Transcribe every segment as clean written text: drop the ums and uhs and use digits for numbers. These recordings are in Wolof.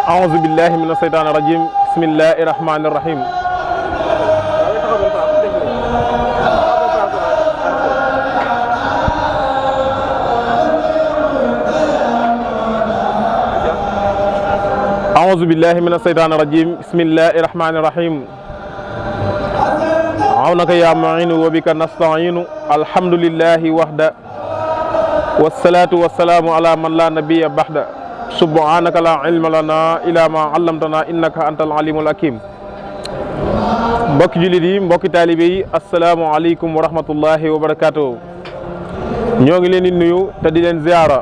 أعوذ بالله من الشيطان الرجيم بسم الله الرحمن الرحيم أعوذ بالله من الشيطان الرجيم بسم الله الرحمن الرحيم عونك يا معين وبك نستعين الحمد لله وحده والصلاة والسلام على من لا نبي بعده subhanaka la ilma lana ila ma allamtana innaka antal alimul hakim. mbokki jullit yi mbokki taalibe yi asalaamaaleykum wa rahmatullahi wa barakatuh. ñoo ngi leen di nuyu te di leen ziara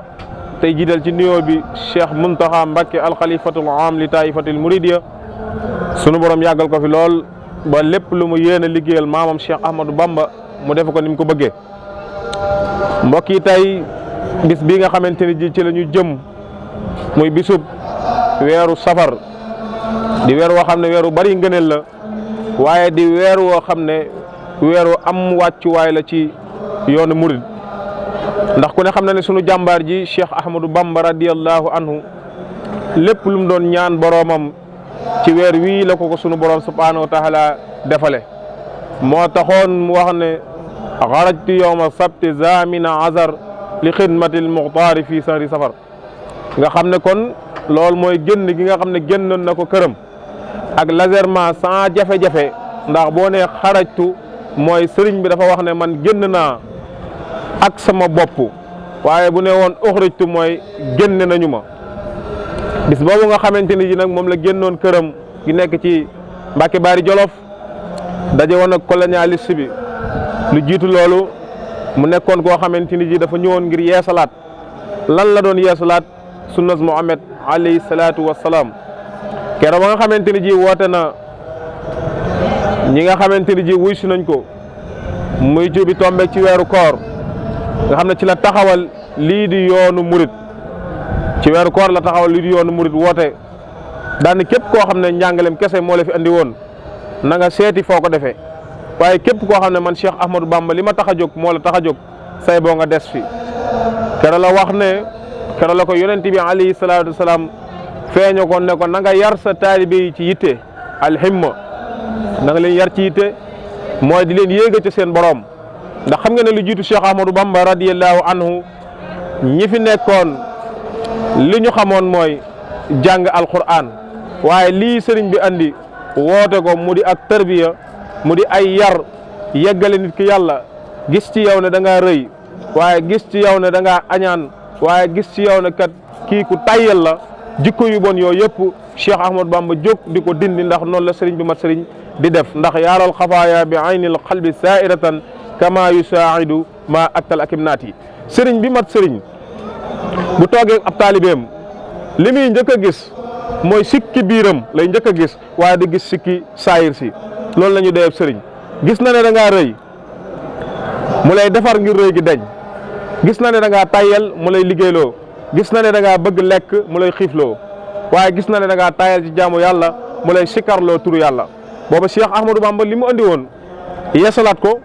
tey jiital ci nuyoo bi Cheikh Muntaxa Mbakke alxalifatul am li taifatil muridiya sunu borom yàggal ko fi lool ba lépp lu mu yéene liggéeyal maamam Cheikh Ahmadou Bamba mu def ko ni mu ko bëggee. mbokk yi tey bis bi nga xamante ni ji ci la ñu jëm muy bisub weeru safar di weer woo xam ne weeru bari ngëneel la waaye di weer woo xam ne weeru am wàccuwaay la ci yoonu murid ndax ku ne xam na ne sunu jàmbaar ji Cheikh Ahmadou Bamba radiyallahu anhu lépp lu mu doon ñaan boroomam ci weer wii la ko sunu borom subhanahu wa taala defale moo taxoon mu wax ne xarajtu yawma sabti zamina azar li xidmatil muxtaari fii sahri safar nga xam ne kon loolu mooy génn gi nga xam ne génnoon na ko këram ak légèrement sans jafe-jafe ndax boo nee xarajtu mooy sëriñ bi dafa wax ne man génn naa ak sama bopp waaye bu ne woon uxrijtu mooy génn nañu ma bis boobu nga xamante ni ji nag moom la génnoon këram gi nekk ci Mbàkke Baari Jolof daje woon ak colonialiste bi lu jiitu loolu mu nekkoon koo xamante ni ji dafa ñëwoon ngir yeesalaat lan la doon yeesalaat sunnas Muhammad alayhi salaatu wassalaam keroog ba nga xamante ni ji woote na ñi nga xamante ni ji wuy si nañ ko muy jubi tombe ci weeru koor nga xam ne ci la taxawal lii di yoonu murit ci weeru koor la taxawal lii di yoonu murit woote daani képp koo xam ne njàngalem kese moo la fi andi woon na nga seeti foo ko defee waaye képp koo xam ne man Cheikh Ahmadou Bamba li ma tax a jóg moo la tax a jóg say boo nga des fi keroog la wax ne keroog la ko yonent bi alayhi salaatu wasalaam feeño ko ne ko na nga yar sa taalibe yi ci yitte alhimma na nga leen yar ci yitte mooy di leen yéega ci seen borom ndax xam nga ne lu jiitu Cheikh Ahmadou Bamba radiyallahu anhu ñi fi nekkoon li ñu xamoon mooy jàng alquran waaye lii sëriñ bi andi woote ko mu di ak tarbiya mu di ay yar yeggale nit ki yàlla gis ci yow ne da ngaa rëy waaye gis ci yow ne da ngaa añaan waaye gis ci yow ne kat kii ku tayyel la jikko yu bon yooyu yëpp Cheikh Ahmadou Bamba jóg di ko dindi ndax noonu la sëriñ bi mat sëriñ di def ndax yaaral xafaaya bi aynil qalbi sairatan kama yusaidu ma aktal akimnaat yi sëriñ bi mat sëriñ bu toogee ab taalibeem li muy njëkk a gis mooy sikki biiram lay njëkk a gis waaye di gis sikki saayir si loolu la ñu dee sëriñ gis na ne da ngaa rëy mu lay defar ngir rëy gi deñ gis na ne da ngaa tayyel mu lay liggéeyloo gis na ne da ngaa bëgg lekk mu lay xiifloo waaye gis na ne da ngaa tayyel ci jaamu yàlla mu lay sikarloo turu yàlla booba Cheikh Ahmadou Bamba li mu andi woon yeesalaat ko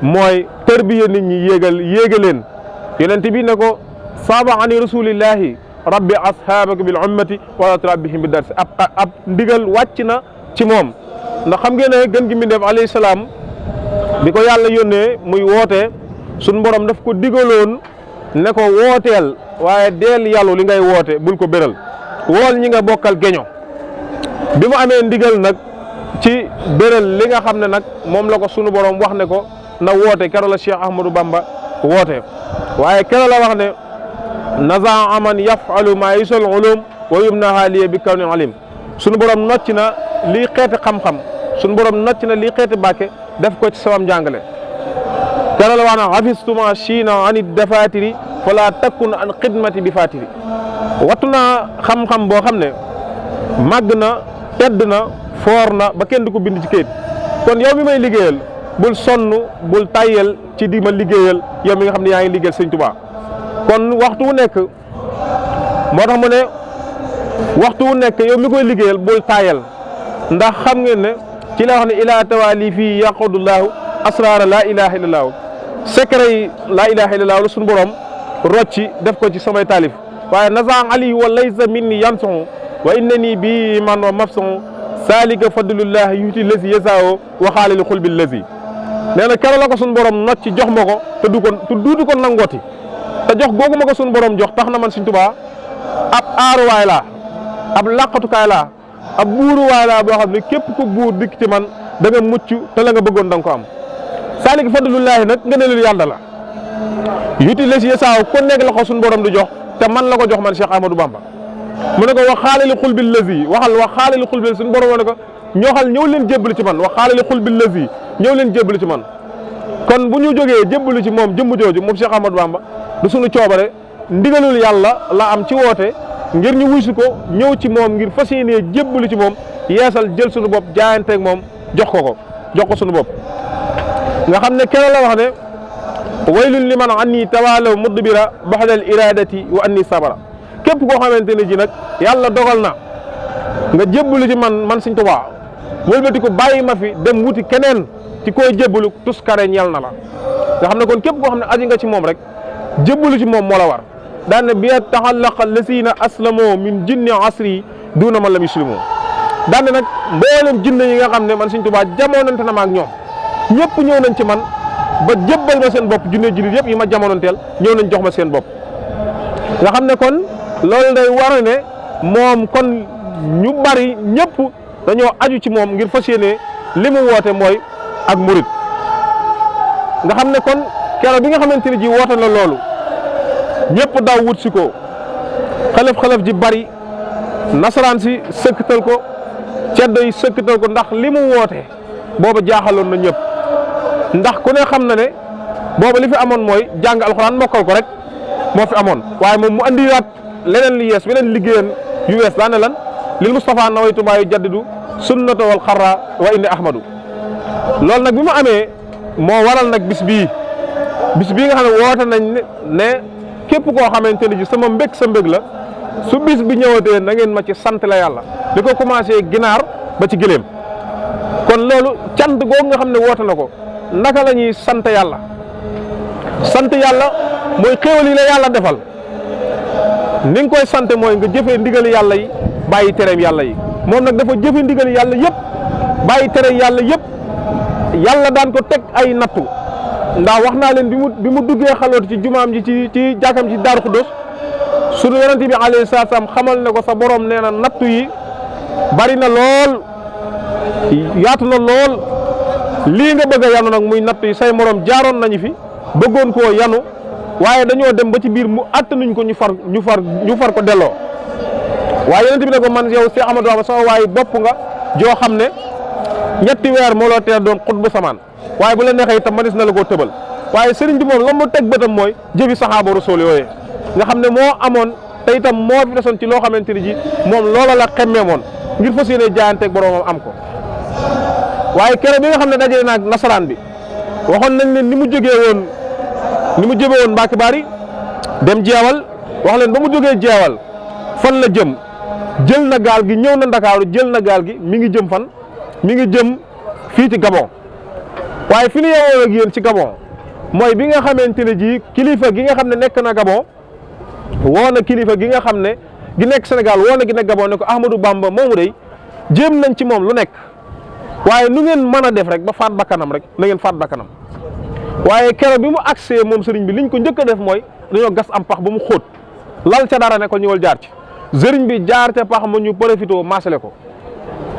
mooy tarbiya nit ñi yéega leen yonent bi ne ko saaba ani rasulillahi rabbi ashaabaka bil ummati wala turabbihim bi darsi ab ndigal wàcc na ci moom ndax xam ngeen ne gën gi mbindeef alayhi salaam bi ko yàlla yónnee muy woote suñ borom daf ko digaloon ne ko wooteel waaye deel yàllu li ngay woote bul ko béral wool ñi nga bokkal geño bi mu amee ndigal nag ci béral li nga xam ne nag moom la ko sunu borom wax ne ko na woote keroog la Cheikh Ahmadou Bamba woote waaye keroog la wax ne naza aman yafalu ma yusal ulum wa yumnaha liye bi kaw ni alim sunu borom nocc na lii xeeti xam-xam sunu borom nocc na lii xeeti bàkke def ko ci samam jàngale keroog la wax na hafistuma china anit defatiri fala takkun an xidmati bi fatiri wattu naa xam-xam boo xam ne màgg na tedd na foor na ba kenn du ko bind ci kayit kon yow mi may liggéeyal bul sonn bul tayyel ci di ma liggéeyal yow mi nga xam ne yaa ngi liggéeyal sëñ Tuubaa kon waxtu wu nekk moo tax mu ne waxtu wu nekk yow mi koy liggéeyal bul taayal ndax xam ngeen ne ci la wax ne ilaa tawaali fii yaqudullahu asraara laa ilaha illallahu secret yi laa ilaha illallahu la suñu borom rocci def ko ci samay taalif waaye nazaan ali wa laysa minni yansuhu wa innani bi man wa mafsuhu salika fadlullahi yuti lazi yasaawo wa xaalili xulbi lazi nee na keroog la ko suñu borom not ci jox ma ko te duutu ko nangooti te jox googu ma ko suñu borom jox tax na man Sëriñ Tuubaa ab aaruwaay laa ab làqatukaay laa ab buuruwaay laa boo xam ne képp ku buur dikk ci man da nga mucc te la nga bëggoon da nga ko am salika fadlullahi nag nga ne leen yàlla la yuti lazi yasaawo ku nekk la ko suñu borom di jox te man la ko jox man Cheikh Ahmadou Bamba mu ne ko wax xaalali xul bi lazi waxal wax xaalali xul bi suñu borom ne ko ñooxal ñëw leen jébbalu ci man wax xaalali xul bi lazi ñëw leen jébbalu ci man kon bu ñu jógee jébbalu ci moom jëmm jooju moom Cheikh Ahmadou Bamba du suñu coobare ndigalul yàlla la am ci woote ngir ñu wuysu ko ñëw ci moom ngir fas yéenee jébbalu ci moom yeesal jël suñu bopp jaayanteeg moom jox ko suñu bopp nga xam ne kenn la wax ne waylun liman anni tawaalaw mudbira baxdal iradati wa anni sabara képp koo xamante ne ji nag yàlla dogal na nga jébbalu ci man Sëriñ Tuubaa wëlbati ko bàyyi ma fi dem wuti keneen ci koy jébbalu tuskare ñeel na la nga xam ne kon képp koo xam ne aji nga ci moom rek jébbalu ci moom moo la war daan ne bi taxallaqa lasina aslamoo min jinni asri duuna man lam yuslimu daan ne nag mboolem jinne yi nga xam ne man Sëriñ Tuubaa jamonante na ma ak ñoom ñëpp ñëw nañ ci man ba jébbal ma seen bopp junne jullit yëpp yi ma jamonoonteel ñëw nañ jox ma seen bopp nga xam ne kon loolu day war ne moom kon ñu bari ñëpp dañoo aju ci moom ngir fas yéene li mu woote mooy ak murit nga xam ne kon keroog bi nga xamante ne ji woote na loolu ñëpp daw wut si ko xalaf ji bari nasaraan si sëkkatal ko ceddo yi sëkkatal ko ndax li mu woote booba jaaxaloon na ñëpp ndax ku ne xam na ne booba li fi amoon mooy jàng alxuraan mokkal ko rek moo fi amoon waaye moom mu andiwaat leneen li yees beneen liggéeyan yu wees daane lan lil Mustafa nawaytu maa yu jaddidu sunnata wal xarra wa inni ahmadu loolu nag bi mu amee moo waral nag bis bii nga xam ne woote nañ ne képp koo xamante ne ji sama mbég sa mbég la su bis bi ñëwatee na ngeen ma ci sant la yàlla di ko commencé ginaar ba ci gëléem kon loolu cant googu nga xam ne woote na ko naka la ñuy sant yàlla mooy xéewal yi la yàlla defal ni nga koy sant mooy nga jëfee ndigali yàlla yi bàyyi tereem yàlla yi moom nag dafa jëfe ndigali yàlla yëpp bàyyi tereem yàlla yëpp yàlla daan ko teg ay nattu ndax wax naa leen bi mu duggee xaloot ci jumaam ji ci jàkkam ci Daaru Xuddoos sunu yonent bi alayhi salaam xamal ne ko sa borom nee na nattu yi bari na lool yaatu na lool lii nga bëgg a yanu nag muy nattu yi say morom jaaroon nañu fi bëggoon koo yanu waaye dañoo dem ba ci biir mu attanuñ ko ñu far ko delloo waaye yonent bi ne ko man yow Cheikh Ahmadou Bamba sama waaye bopp nga joo xam ne ñetti weer moo loo teel doon xutbu samaan waaye bu la neexee itam manis na la koo tëbal waaye sëriñ bi moom la mu teg bëtam mooy jëfi saxaaba rasul yooyee nga xam ne moo amoon te itam moo fi desoon ci loo xamante ni ji moom loola la xemmee moon ngir fas yéene jaayanteeg boroomam am ko waaye keroog bi nga xam ne dajale naag nasaraan bi waxoon nañ leen ni mu jógee woon Mbàkke Bari dem jeewal wax leen ba mu jógee jeewal fan la jëm jël na gaal gi ñëw na Ndakaaru jël na gaal gi mi ngi jëm fan mi ngi jëm fii ci Gabon waaye fi ñu yeewoo ak yéen ci Gabon mooy bi nga xamante ne ji kilifa gi nga xam ne nekk na Gabon woo na kilifa gi nga xam ne gi nekk Sénégal woo na gi nekk Gabon ne ko Ahmadou Bamba moomu day jéem nañ ci moom lu nekk waaye nu ngeen mën a def rek ba faat bakkanam rek na ngeen faat bakkanam waaye keroog bi mu agsee moom sëriñ bi liñ ko njëkk a def mooy dañoo gas am pax ba mu xóot lal ca dara ne ko ñëwal jaar ci sëriñ bi jaar ca pax ma ñu profité maasale ko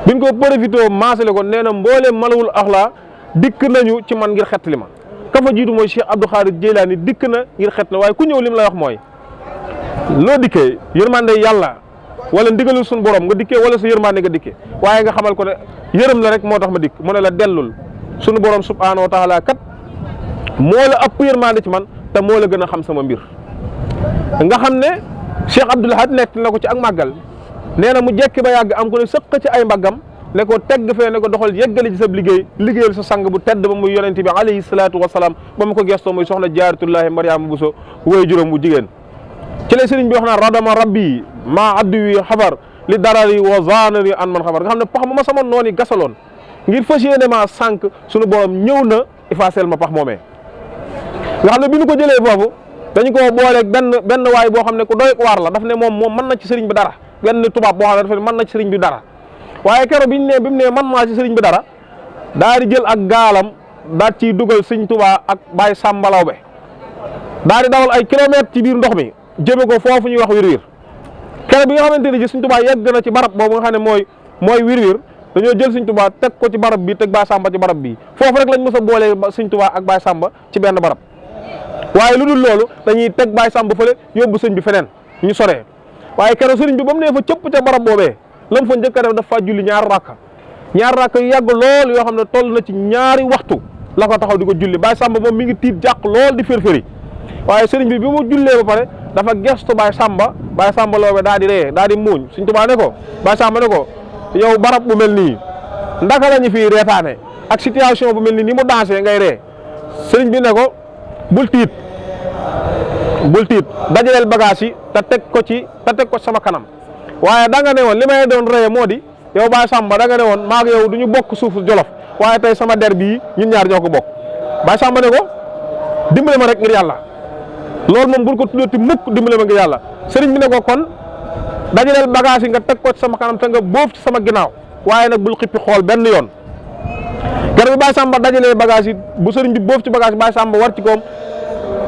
biñ ko profité maasale ko nee na mbooleem malawul axlaa dikk nañu ci man ngir xettali ma ka fa jiitu mooy Cheikh Abdou Khadir Jeylaani dikk na ngir xettali waaye ku ñëw lim lay wax mooy loo dikkee yërmande yàlla wala ndigalul suñu borom nga dikkee wala sa yërmande nga dikkee waaye nga xamal ko ne yërëm la rek moo tax ma dikk mu ne la dellul suñu borom subhaanahu wa taala kat moo la ëpp yërmande ci man te moo la gën a xam sama mbir nga xam ne Cheikh Abdoul Ahad nekk na ko ci ak màggal nee na mu jekki ba yàgg am ko ne sëq ci ay mbaggam ne ko tegg fee ne ko doxal yeggali ci sa liggéeyal sa sang bu tedd ba muy yonente bi alayhi salaatu wasalaam ba mu ko gestoo muy soxna jaaratullahi Mariama Bousso woy juróom bu jigéen ci la sëriñ bi wax naa radama rabbi maa addu wi xabar li darari wa zanari an man xabar nga xam ne pax ma sama noon yi gasaloon ngir fas yéene maa sànq suñu borom ñëw na effacel ma pax moomee nga xam ne bi ñu ko jëlee foofu dañu ko booleeg benn waay boo xam ne ku doy waar la daf ne moom mën na ci sëriñ bi dara benn tubaab boo xam ne dafa ne mën na ci sëriñ bi dara waaye keroog bi mu ne man maa ci sëriñ bi dara daal di jël ak gaalam daal ciy dugal sëñ Tuubaa ak Baay Sàmba Lawbe daal di dawal ay kilomètres ci biir ndox mi jëme ko foofu ñuy wax wir-wir keroog bi nga xamante ne ji sëñ Tuubaa yegg na ci barab boobu nga xam ne mooy wir-wir dañoo jël sëñ Tuubaa teg ko ci barab bi teg Baay Sàmba ci barab bi foofu rek lañ mës a boolee sëñ Tuubaa ak Baay Sàmba ci benn barab waaye lu dul loolu dañuy teg Baay Sàmba fële yóbbu sëñ bi feneen ñu soree waaye keroog sëriñ bi ba mu nee fa cëpp ca barab boobee lam fa njëkk a def dafa julli ñaar rakka yu yàgg lool yoo xam ne toll na ci ñaari waxtu la ko taxaw di ko julli Baay Sàmba moom mi ngi tiit jàq lool di fër-fëri waaye sëriñ bi mu jullee ba pare dafa gestu Baay Sàmba Lawbe daal di ree daal di muuñ Sëriñ Tuubaa ne ko Baay Sàmba ne ko yow barab bu mel nii ndaka la ñu fii reetaane ak situation bu mel nii ni mu dansé ngay ree sëriñ bi ne ko bul tiit dajaleel bagage yi te teg ko sama kanam waaye da nga ne woon li may doon ree moo di yow Baay Sàmba da nga ne woon maa ngi yow du ñu bokk suufu Jolof waaye tey sama der bii ñun ñaar ñoo ko bokk Baay Sàmba ne ko dimbale ma rek ngir yàlla loolu moom bul ko tuddati mukk dimbale ma ngir yàlla sëriñ bi ne ko kon dajaleel bagage yi nga teg ko ci sama kanam te nga boof ci sama ginnaaw waaye nag bul xippi xool benn yoon gar bi Baay Sàmba dajalee bagage yi bu sëriñ bi boof ci bagage yi Baay Sàmba war ci koom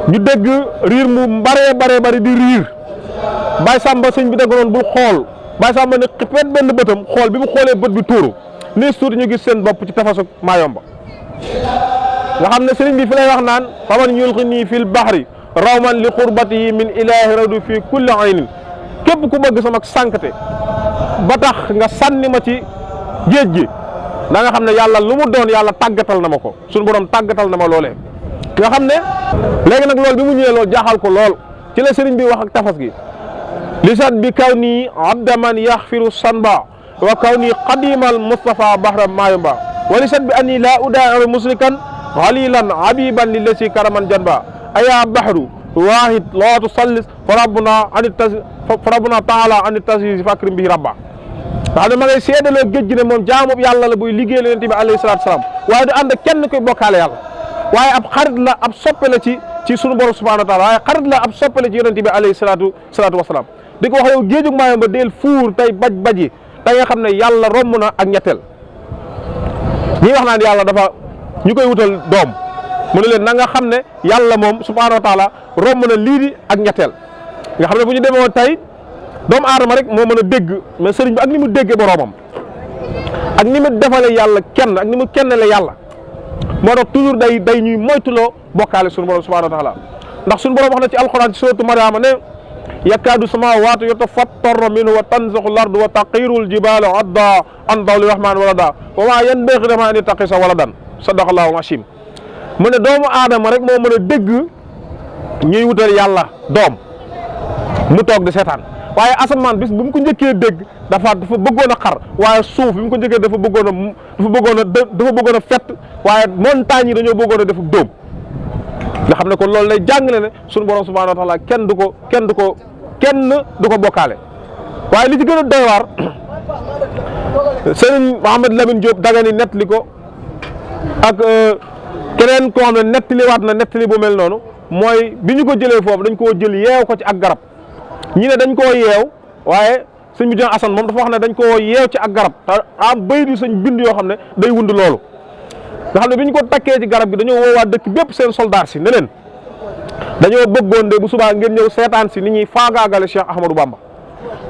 ñu dégg riir mu bare di riir Baay Sàmba sëriñ bi dégg noonu bul xool Baay Sàmba ne xippeet benn bëtam xool bi mu xoolee bët bi tuuru nii tuuti ñu gis seen bopp ci tafasu Maayomba nga xam ne sëriñ bi fi lay wax naan faman yulqini fil bahri rawman li qurbatihi min ilahi rawdu fi kulli aynin képp ku bëgg sama sànkte ba tax nga sànni ma ci géej gi da nga xam ne yàlla lu mu doon yàlla tàggatal na ma ko suñu borom tàggatal na ma loolee nga xam ne léegi nag loolu bi mu ñëwee loolu jaaxal ko lool ci la sëriñ bi wax ak tafas gi lisat bi kaw nii abdaman yaxfiru sanba wa kaw nii qadimal Mustafa bahra Maayomba wa lisat bi anni la udaa muslikan xalilan habiban li lesi karaman janba aya bahru waahid laa tusallis fa rabbuna taala ani tasisi fakrim bi rabba nga xam ne ma ngay seedaloo géej gi ne moom jaamu yàlla la buy liggéey la yonent bi alayhi salaatu salaam waaye du ànd kenn koy bokkaale yàlla waaye ab xarit la ab soppe la ci sunu borom subhanahu wa taala waaye xarit la ab soppe la ci yonent bi alayhi salaatu wasalaam di ko wax yow géejug Maayomba deel fuur tey baji da nga xam ne yàlla romb na ak ñetteel ñi wax naan yàlla dafa ñu koy wutal doom mu ne leen na nga xam ne yàlla moom subhanahu wa taala romb na lii di ak ñetteel nga xam ne bu ñu demoon tey doomu aadama rek moo mën a dégg mais sëriñ bi ak ni mu déggee boroomam ak ni mu defale yàlla kenn ak ni mu kennale yàlla moo tax toujours day ñuy moytuloo bokkaale suñu borom subhanahu wa taala ndax suñu borom wax na ci alquran ci suratu Mariama ne yakaadu samaawaatu yatafattarna minhu wa tanzaxu lardu wa taqirul jibaalu adda an daw li rahmaan walada wa maa yanbaghi liman an yattaqisa waladan sadaqallahu al-asiim mu ne doomu aadama rek moo mën a dégg ñuy wutal yàlla doom mu toog di seetaan waaye asamaan bis bu mu ko njëkkee dégg dafa bëggoon a xar waaye suuf bi mu ko njëkkee dafa bëggoon a fett waaye montagne yi dañoo bëggoon a def dóom nga xam ne kon loolu lay jàngale ne suñu borom subhanahu wa taala kenn du ko bokkaale waaye li ci gën a doy waar Serigne Mouhamed Lamine Diop Dagana nettali ko ak keneen koo xam ne nettaliwaat na nettali bu mel noonu mooy bi ñu ko jëlee foofu dañ koo jël yeew ko ci ak garab ñi ne dañ koo yeew waaye sëñ bi Dieng Assane moom dafa wax ne dañ koo yeew ci ak garab te am bay di sëñ bind yoo xam ne day wund loolu nga xam ne bi ñu ko takkee ci garab gi dañoo woowaa dëkk bépp seen soldat si ne leen dañoo bëggoon de bu subaa ngeen ñëw seetaan si ni ñuy faagaagale Cheikh Ahmadou Bamba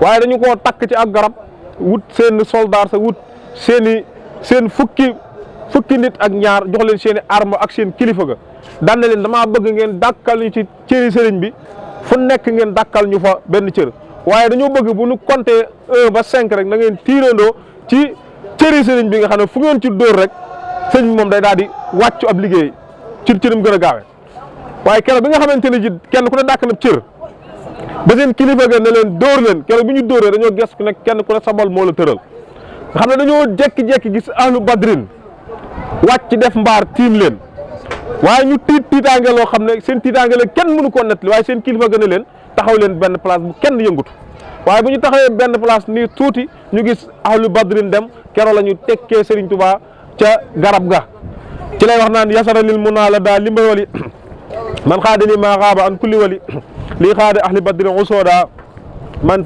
waaye dañu koo takk ci ak garab wut seen soldat sa wut seen fukki nit ak ñaar jox leen seen i arme ak seen kilifa ga daan na leen damaa bëgg ngeen dàkkal ñu ci cëri sëriñ bi fu nekk ngeen dàkkal ñu fa benn cër waaye dañoo bëgg bu ñu compter 1 ba 5 rek na ngeen tiirandoo ci cëri sëriñ bi nga xam ne fu ngeen ci dóor rek sëñ bi moom day daal di wàccu ab liggéey ci cëram gën a gaawe waaye keroog bi nga xamante ne ji kenn ku ne dàkk na cër ba seen kilifa ga ne leen dóor leen keroog bi ñu dóoree dañoo ges ku nekk kenn ku ne sa bal moo la tëral nga xam ne dañoo jekki-jekki gis ahlu badrin wàcc def mbaar tiim leen waaye ñu tiitaange loo xam ne seen tiitaange la kenn mënu koo nettali waaye seen kilifa ga ne leen taxaw leen benn place bu kenn yëngutu waaye bu ñu taxawee benn place nii tuuti ñu gis ahlu badrin dem keroog la ñu tekkee Serigne Touba ca garab ga ci lay wax naan yasara lil munaa la daa limbal wali man xaadali maa xaaba an kulli wali lii xaade ahli badrin usooda man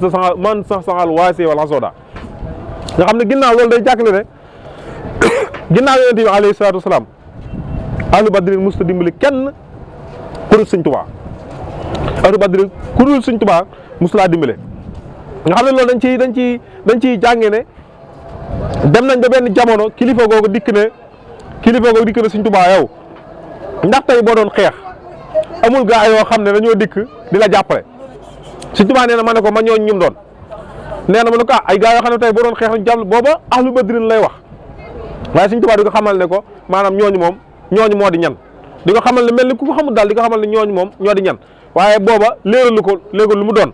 sax sangal waase wala asooda nga xam ne ginnaaw loolu day jàkkale ne ginnaaw yonent bi alayhi salaatu wasalaam ahlu badrin musta dimbali kenn ku dul Sëñ Tuubaa ahlu badrin ku dul Sëñ Tuubaa musta laa dimbale nga xam ne loolu dañ ciy jànge ne dem nañ ba benn jamono kilifa googu dikk ne Sëñ Tuubaa yow ndax tey boo doon xeex amul gaa yoo xam ne dañoo dikk di la jàppale Sëñ Tuubaa nee na ma ne ko ma ñooñ ñum doon nee na ma ne ko ay gaa yoo xam ne tey boo doon xeex ñu jàppale booba ahlu badrin lay wax waaye Sëñ Tuubaa di ko xamal ne ko maanaam ñooñu moo di ñan di ko xamal ne mel ni ku ko xamul daal di ko xamal ne ñooñu moom ñoo di ñan waaye booba léeralu ko léegi lu mu doon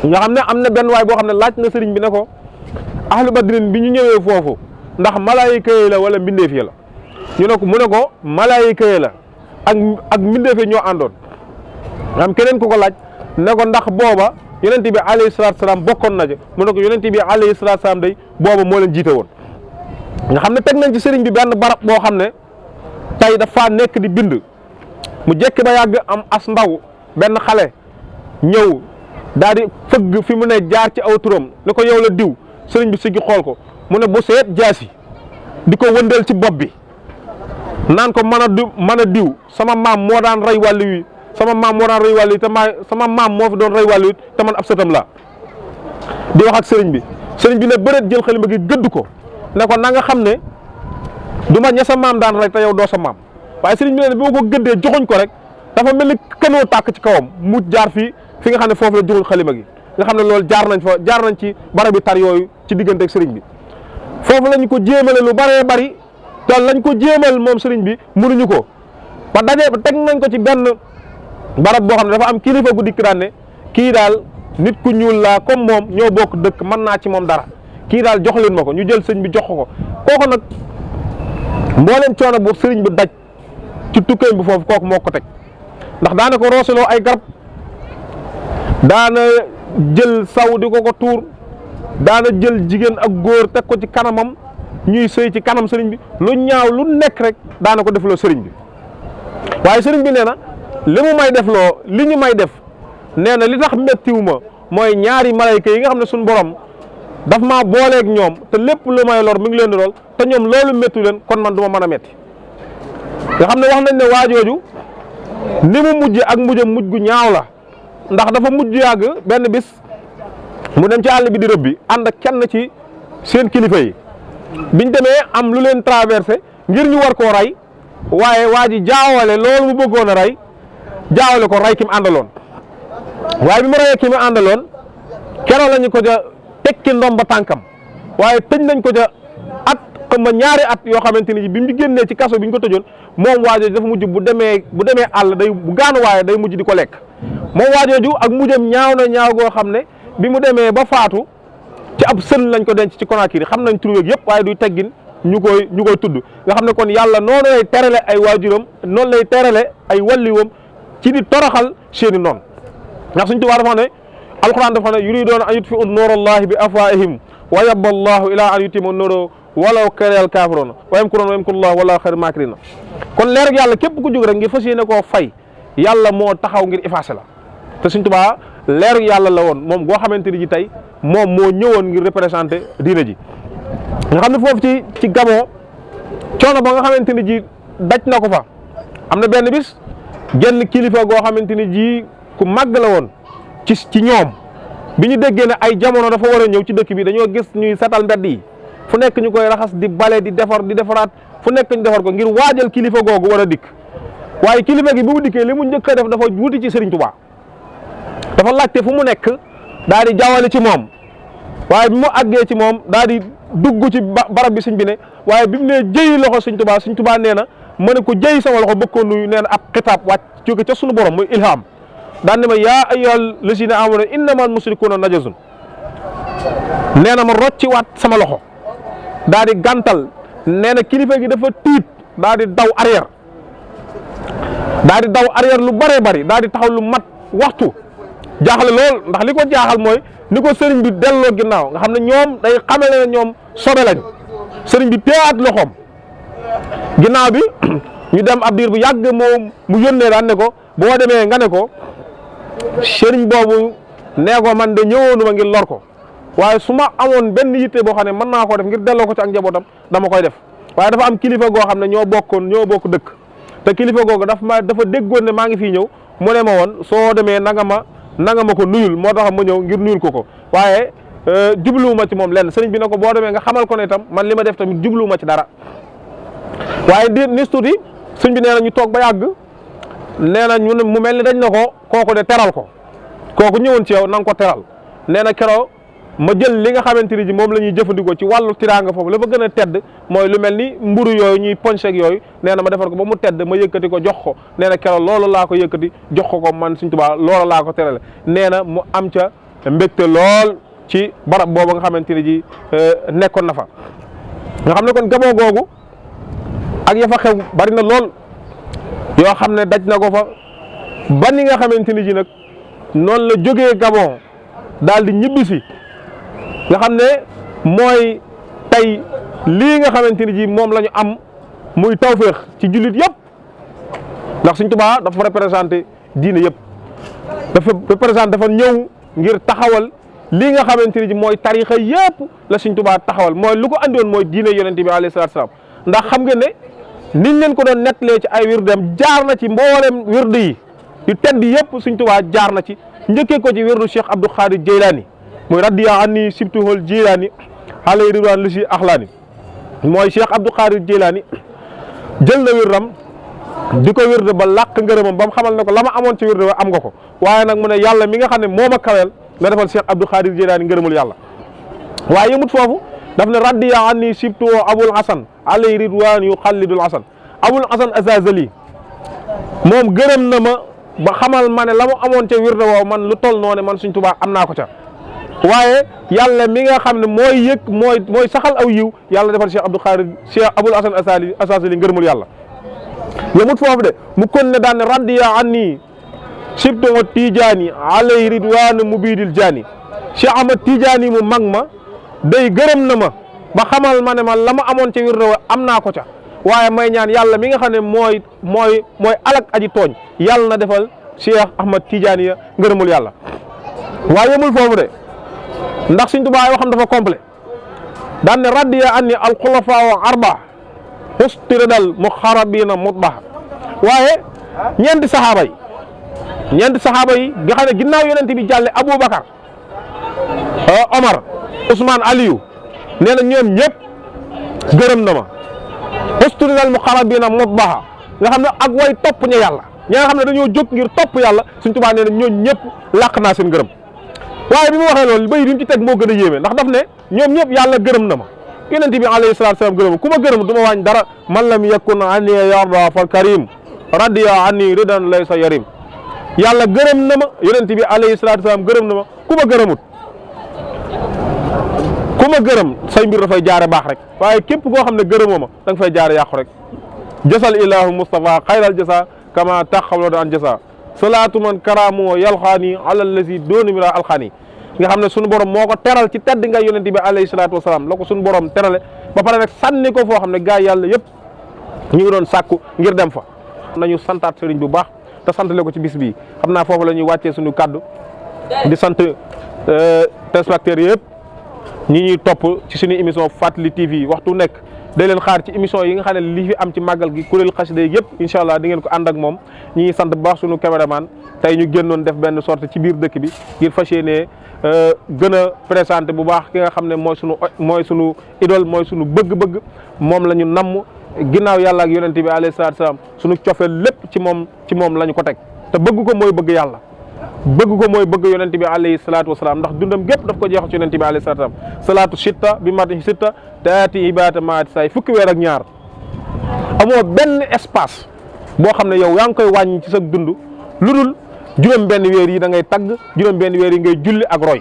nga xam ne am na benn waay boo xam ne laaj na sëriñ bi ne ko ahlu badrin bi ñu ñëwee foofu ndax malaayika yi la wala mbindeef yi la ñu ne ko mu ne ko malaayika yi la ak mbindeef yi ñoo àndoon am keneen ku ko laaj ne ko ndax booba yonent bi alayhi salaatu salaam bokkoon na ci mu ne ko yonent bi alayhi salaatu salaam day booba moo leen jiite woon nga xam ne teg nañ ci sëriñ bi benn barab boo xam ne tey dafa nekk di bind mu jekki ba yàgg am as ndaw benn xale ñëw daal di fëgg fi mu ne jaar ci aw turam ne ko yow la diw sëriñ bi siggi xool ko mu ne bu seet jaasi di ko wëndeel ci bopp bi naan ko mën a diw sama maam moo daan rey wàllu wi sama maam moo daan rey wàllu wi te sama maam moo fi doon rey wàllu wi te man ab sëtam la di wax ak sëriñ bi ne bëreet jël xalima gi gëdd ko ne ko na nga xam ne du ma ña sa maam daan rey te yow doo sa maam waaye sëriñ bi ne bi ma ko gëddee joxuñ ko rek dafa mel ni kënoo tàkk ci kawam mu jaar fi nga xam ne foofu la joxuñ xalima gi nga xam ne loolu jaar nañ ci barab bi tar yooyu ci diggante ak sëriñ bi foofu lañ ko jéemale lu bëree bëri te lañ ko jéemal moom sëriñ bi mënuñu ko ba daje teg nañ ko ci benn barab boo xam ne dafa am kilifa gu dikk daan ne kii daal nit ku ñuul laa comme moom ñoo bokk dëkk mën naa ci moom dara kii daal jox leen ma ko ñu jël sëñ bi jox ko kooku nag mbooleem coono bu sëriñ bi daj ci tukkeem bi foofu kooku moo ko teg ndax daana ko rooseloo ay garab daana jël saw di ko tuur daana jël jigéen ak góor teg ko ci kanamam ñuy sëy ci kanam sëriñ bi lu ñaaw lu nekk rek daana ko defloo sëriñ bi waaye sëriñ bi nee na li mu may defloo li ñu may def nee na li tax méttiwu ma mooy ñaari malayka yi nga xam ne suñu borom daf maa booleeg ñoom te lépp lu may lor mi ngi leen di lool te ñoom loolu méttu leen kon man du ma mën a métti nga xam ne wax nañ ne waajooju ni mu mujj ak mujjam mujj gu ñaaw la ndax dafa mujj yàgg benn bis mu dem ci àll bi di rëbbi ànd ak kenn ci seen kilifa yi biñ demee am lu leen traversé ngir ñu war koo rey waaye waa ji jaawale loolu mu bëggoon a rey jaawale ko rey ki mu àndaloon waaye bi mu reyee ki mu àndaloon keroog lañu ko ja tekki ndomba tànkam waaye tëj nañ ko ja at xam nga ñaari at yoo xamante ni bi mu génnee ci kaso bi ñu ko tëjoon moom waajooju dafa mujj bu demee àll day bu gaanu waaye day mujj di ko lekk moom waajooju ak mujjam ñaaw na ñaaw goo xam ne bi mu demee ba faatu ci ab sën lañ ko denc ci Conakry xam nañ tur yëpp waaye duy teggin ñu koy tudd nga xam ne kon yàlla noonu lay terale ay waajuram noonu lay terale ay walliwam ci di toroxal seeni noonu ndax suñ Tuubaa dafa ne alquran dafa ne yuriduuna an yutfi'u nuurallahi bi afwaahihim wa yabba allahu ila an yutimma nuurahu walaw karihal kaafiruuna wa yamkuruuna wa yamkurullahu wallaahu xayrul maakiriin kon leer ak yàlla képp ku jóg rek ngir fas yéene koo fay yàlla moo taxaw ngir effacé la te suñ Tuubaa leer ak yàlla la woon moom goo xamante ni ji tey moom moo ñëwoon ngir représenté diina ji nga xam ne foofu ci Gabon coono ba nga xamante ni ji daj na ko fa am na benn bis genn kilifa goo xamante ni ji ku màgg la woon ci ñoom bi ñu déggee ne ay jamono dafa war a ñëw ci dëkk bi dañoo gis ñuy setal mbedd yi fu nekk ñu koy raxas di bale di defaraat fu nekk ñu defar ko ngir waajal kilifa googu war a dikk waaye kilifa gi bi mu dikkee li mu njëkk a def dafa wuti ci Serigne Touba dafa laajte fu mu nekk daal di jawale ci moom waaye bi mu àggee ci moom daal di dugg ci barab bi sëñ bi ne waaye bi mu nee jëyi loxo Serigne Touba nee na ma ne ko jëyi sama loxo bëgg ko nuyu nee na ab xitaab wàcc jóge ca sunu borom muy ilham daan ne ma yaa ayyuhal lazina amanu innamal musrikuuna najasun nee na ma rocci waat sama loxo daal di gàntal nee na kilifa gi dafa tiit daal di daw arrière lu bëree bëri daal di taxaw lu mat waxtu jaaxle lool ndax li ko jaaxal mooy ni ko sëriñ bi delloo ginnaaw nga xam ne ñoom day xamale ne ñoom sobe lañ sëriñ bi téyaat loxoom ginnaaw bi ñu dem ab diir bu yàgg moom mu yónnee daan ne ko boo demee nga ne ko sëriñ boobu nee ko man de ñëwoonuma ngir lor ko waaye su ma amoon benn yitte boo xam ne mën naa koo def ngir delloo ko ci ak njabootam dama koy def waaye dafa am kilifa goo xam ne ñoo bokk dëkk te kilifa googu dafa déggoon ne maa ngi fii ñëw mu ne ma woon soo demee nanga ma ko nuyul moo tax ma ñëw ngir nuyul ko waaye jubluwuma ci moom lenn sëriñ bi ne ko boo demee nga xamal ko ne itam man li ma def tamit jubluwuma ci dara waaye di nis tuuti sëriñ bi nee na ñu toog ba yàgg nee na mu mel ni dañ na ko kooku de teral ko kooku ñëwoon ci yow na nga ko teral nee na keroo ma jël li nga xamante ni ji moom la ñuy jëfandikoo ci wàllu tiraanga foofu la fa gën a tedd mooy lu mel ni mburu yooyu ñuy ponché ak yooyu nee na ma defar ko ba mu tedd ma yëkkati ko jox ko nee na keroog loolu laa ko yëkkati jox ko man Sëriñ Tuubaa loolu laa ko terale nee na mu am ca mbégte lool ci barab boobu nga xamante ni ji nekkoon na fa nga xam ne kon Gabon googu ak ya fa xew bari na lool yoo xam ne daj na ko fa ba ni nga xamante ni ji nag noonu la jógee Gabon daal di ñibbisi nga xam ne mooy tey lii nga xamante ni ji moom la ñu am muy tawféex ci jullit yëpp ndax Sëriñ Tuubaa dafa représenté diine yëpp dafa représenté dafa ñëw ngir taxawal lii nga xamante ni ji mooy tarixa yëpp la Sëriñ Tuubaa taxawal mooy lu ko andiwoon mooy diine yonente bi alayhi salaatu salaam ndax xam nga ne niñ leen ko doon nettalee ci ay wirdam jaar na ci mboolem wird yi yu tedd yëpp Sëriñ Tuubaa jaar na ci njëkkee ko ci wirdu Cheikh Abdou Khadir Jeylaani mooy radiya anni sibtuhul Jeylaani alay ridwaan lu si axlaani mooy Cheikh Abdou Khadir Jeylaani jël na wirdam di ko wirde ba làq ngërëmam ba mu xamal ne ko la ma amoon ci wirde ba am nga ko waaye nag mu ne yàlla mi nga xam ne moo ma kaweel nga defal Cheikh Abdou Khadir Jeylaani ngërëmul yàlla waaye yëmut foofu daf ne radiya anni sibtuhu Abul Hasan alay ridwaan yu xallidul Hasan Abul Hasan Azazali moom gërëm na ma ba xamal ma ne la mu amoon ca wirde woow man lu toll noonu man Sëriñ Tuubaa am naa ko ca waaye yàlla mi nga xam ne mooy saxal aw yiw yàlla defal Cheikh Abdou Khadir Cheikh Abul Hasan Azazali ngërëmul yàlla yemut foofu de mu kon ne daan ne radiya anni sibto Tijaani alay ridwaan mubiidil jaani Cheikh Ahmad Tijaani mu mag ma day gërëm na ma ba xamal ma ne ma la ma amoon ca wirde woow am naa ko ca waaye may ñaan yàlla mi nga xam ne mooy alak aji tooñ yàlla na defal Cheikh Ahmad Tidiane ya ngërëmul yàlla waaye yemul foofu de ndax Sëriñ Tuubaa yoo xam dafa complet daan ne radiya anni alxulafaa arba xustiradal muxarabina mutbax waaye ñeenti saxaaba yi nga xam ne ginnaaw yonent bi jàlle Aboubacar Omar Ousmane Aliou nee na ñoom ñëpp gërëm na ma xustiradal muxarabina mutbaxa nga xam ne ak way topp ña yàlla ñi nga xam ne dañoo jóg ngir topp yàlla Sëriñ Tuubaa nee na ñooñu ñëpp làq naa seen gërëm waaye bi mu waxee loolu bay duñ ci teg moo gën a yéeme ndax daf ne ñoom ñëpp yàlla gërëm na ma yonent bi alayhi salaatu salaam gërëm ku ma gërëm du ma wàññi dara man lam yakun anni yarda fal karim radiya anni ridan laysa yarim yàlla gërëm na ma yonent bi alayhi salaatu salaam gërëm na ma ku ma gërëmut ku ma gërëm say mbir dafay jaare baax rek waaye képp koo xam ne gërëmoo ma da nga fay jaare yàqu rek jasal ilahu Mustafa xayral jasa kama taxawlo daan jasa salaatu man karaamoo yalxaani alal lazi dooni mira alxaani nga xam ne sunu borom moo ko teral ci tedd nga yonente bi alayhi salaatu wasalaam la ko sunu borom terale ba pare nag sànni ko foo xam ne gaa yàlla yëpp ñu ngi doon sàkku ngir dem fa nañu santaat sëriñ bu baax te santale ko ci bis bii xam naa foofu la ñuy wàccee suñu kaddu di sant téléspectateurs yëpp ñi ñuy topp ci suñu émission Fàttali TV waxtu nekk day leen xaar ci émission yi nga xam ne li fi am ci màggal gi kuréel xasida yi yëpp incha allah di ngeen ko ànd ak moom ñi ngi sant bu baax suñu caméraman tey ñu génnoon def benn sortie ci biir dëkk bi ngir fas yéenee gën a présenté bu baax ki nga xam ne mooy sunu idole mooy sunu bëgg-bëgg moom la ñu namm ginnaaw yàlla ak yonente bi alayhi salaatu salaam sunu cofeel lépp ci moom la ñu ko teg te bëgg ko mooy bëgg yàlla bëgg ko mooy bëgg yonente bi alayhi salaatu wasalaam ndax dundam gépp daf ko jeexal ci yonente bi alayhi salaatu wasalaam salaatu sitta bi mati sitta taati ibata maati say fukki weer ak ñaar amoo benn espace boo xam ne yow yaa ngi koy wàññi ci sa dund lu dul juróom benn weer yi da ngay tagg juróom benn weer yi ngay julli ak roy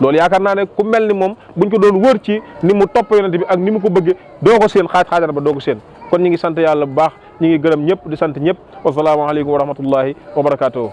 loolu yaakaar naa ne ku mel ni moom buñ ko doon wër ci ni mu topp yonente bi ak ni mu ko bëggee doo ko seen xaajara ba doo ko seen kon ñi ngi sant yàlla bu baax ñi ngi gërëm ñëpp di sant ñëpp wasalaamaaleykum wa rahmatullahi wa barakatuhu